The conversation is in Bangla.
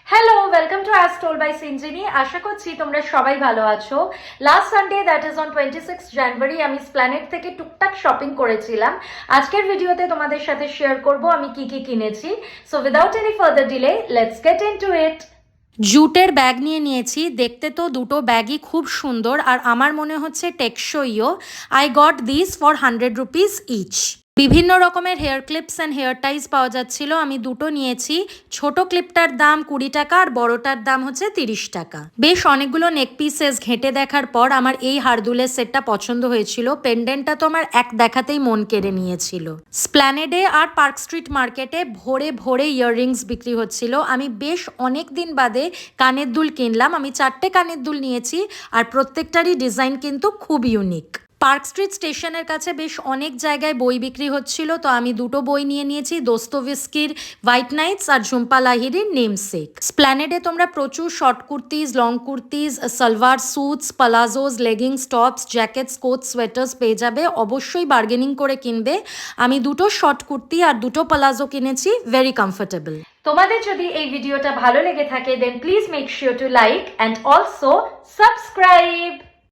Hello, welcome to as told by Sinjini. আশা করছি তোমরা সবাই ভালো আছো। Last Sunday that is on 26 January আমি স্প্ল্যানেট থেকে টুকটাক শপিং করেছিলাম। আজকের ভিডিওতে তোমাদের সাথে শেয়ার করব আমি কি কি কিনেছি। So without any further delay let's get into ইট। জুটের ব্যাগ নিয়ে নিয়েছি। দেখতে তো দুটো ব্যাগই খুব সুন্দর আর আমার মনে হচ্ছে টেকসইও। I got this for 100 rupees each. বিভিন্ন রকমের hair clips and hair ties পাওয়া যাচ্ছিল। আমি দুটো নিয়েছি। ছোট ক্লিপটার দাম 20 টাকা আর বড়টার দাম হচ্ছে 30 টাকা। বেশ অনেকগুলো নেক পিসেস ঘেঁটে দেখার পর আমার এই হারদুলের সেটটা পছন্দ হয়েছিল। পেন্ডেন্টটা তো আমার এক দেখাতেই মন কেড়ে নিয়েছিল। স্প্ল্যানেডে আর পার্ক স্ট্রিট মার্কেটে ভোরে ভোরে ইয়াররিংস বিক্রি হচ্ছিল। আমি বেশ অনেক দিন বাদে কানের দুল কিনলাম। আমি 4টে কানের দুল নিয়েছি আর প্রত্যেকটারই ডিজাইন কিন্তু খুব ইউনিক। পার্ক স্ট্রিট স্টেশনের কাছে বেশ অনেক জায়গায় বই বিক্রি হচ্ছিল, তো আমি দুটো বই নিয়ে নিয়েছি, দোস্তোভস্কির হোয়াইট নাইটস আর ঝুম্পা লাহিড়ির নেমসেক। স্প্ল্যানেডে তোমরা প্রচুর short kurtis, long kurtis, salwar suits, palazzos, leggings, tops, jackets, coat, sweaters পেয়ে যাবে। অবশ্যই বার্গেনিং করে কিনবে। আমি দুটো শর্ট কুর্তি আর দুটো পালাজো কিনেছি, ভেরি কমফোর্টেবল। তোমাদের যদি এই ভিডিওটা ভালো লেগে থাকে then please make sure to like and also subscribe.